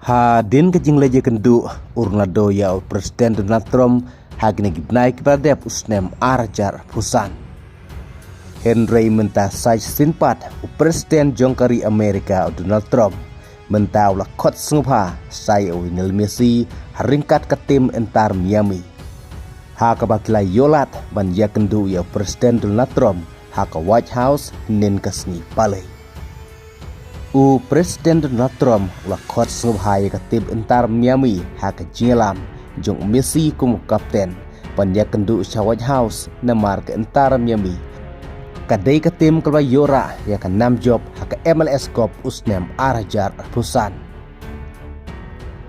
Hadin kejing leje kendu Urnado ya Presiden Donald Trump hagni gibnai kepada usnem arjar pusan. Henry mentah sai sinpat Presiden jongkari Amerika Donald Trump mentah ulah kot sengpa sai Lionel Messi haringkat ke tim entar Miami. Hakabakila yolat ban ya kendu ya Presiden Donald Trump haka White House nin kasni palai. Presiden Donald Trump ulah kot subhai ke tim entar Miami haka jelam jong Messi kum kapten pan ya kendu sa White House namar ke entar Miami. Kadai ke tim kelwa yora ya kan nam job haka MLS Cup usnem arajar pusan.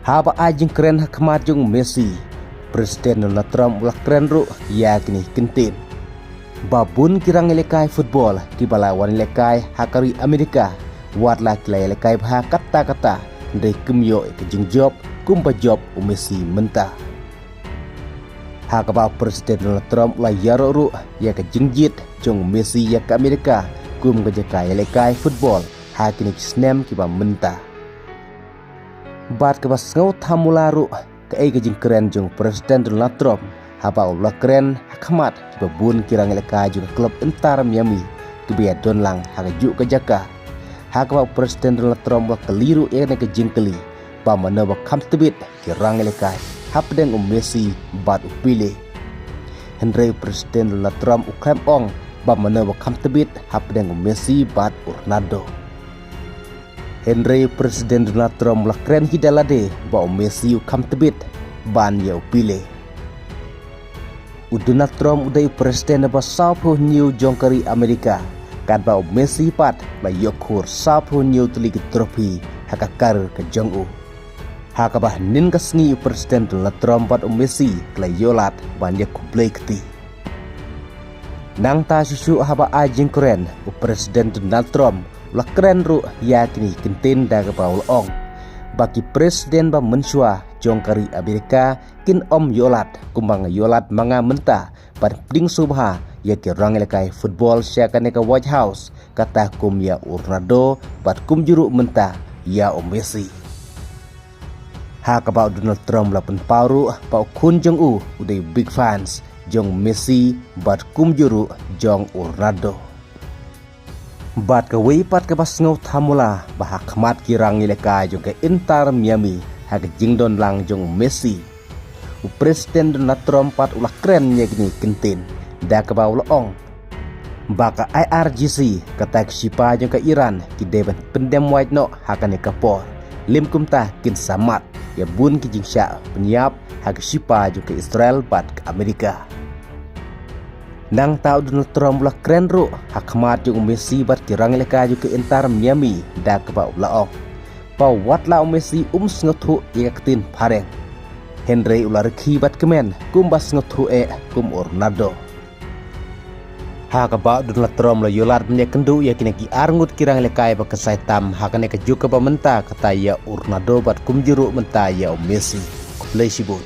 Haba ajing keren hakmat jong Messi. Presiden Donald Trump ulah keren ru ya kini kentin. Babun kirang lekai football kibalawan lekai hakari Amerika. Watlah kilai lekai bah kata-kata dari kemyo kejeng job kumpa job Messi mentah. Hakaba Presiden Donald Trump lah yaro ru ya kejeng jit jong Messi ya ke Amerika kum kejekai lekai football hakini kisnem kiba mentah. Bat kebas ngau tamularu ke kejeng keren jong Presiden Donald Trump haba ulah keren hakmat kiba bun kirang lekai jong klub entar Miami kiba donlang hakajuk kejaka. Hakaba Presiden Donald Trump lah keliru yang kejeng keli pamana ba kamtebit kirang lekai hapdeng Messi bat upile. Henry Presiden Donald Trump uklem ong pamana ba kamtebit hapdeng Messi bat Ronaldo. Henry Presiden Donald Trump lah keren hidalade ba Messi kamtebit ban ya upile. Donald Trump udai Presiden ba sapo new jongkari Amerika. Kadba Messi pat la yokur sapu new tuligi trofi hakakar ke Jong-u. Hakabah nin kasni Presiden Donald Trump pat Messi kla yolat banyak kublai keti. Nang ta susu haba ajing keren Presiden Donald Trump la keren ru yakini kentin daga baul ong. Bagi Presiden ba mensua jongkari Amerika kin yolat kumbang yolat manga mentah pada ping subha ya kirang lekai football syakane ke White House kata kum ya Ronaldo bat kum juru mentah ya Messi. Hakaba Donald Trump la pen paru pau kun Jong-u udai big fans jong Messi bat kum juru jong Ronaldo. Bat ke wei pat ke bas ngau tamula bah khmat kirang lekai jong ke entar Miami hak jingdon lang jong Messi. Presiden Donald Trump pat ulah keren nyegni kentin da ke bawah ong baka IRGC kata sipa jong ke Iran ki deban pendem white no hakane kapor lim kumta kin samat ya bun ki jingsya penyap hak sipa jong ke Israel bat ke Amerika. Nang tau Donald Trump ulah keren ru hakmat jong Messi bat kirang leka jong ke entar Miami da ke bawah ong pau watla Messi sngotu yaktin pareng. Henry ulah rekhi bat kemen kumbas ngotu kum Ronaldo. Hakaba Donald Trump la yolar punya kendu ya kini ki arngut kirang lekai ba kesai tam hakane ke juga ba menta kata ya Ronaldo bat kum juru menta ya Messi. Kuplay sibut.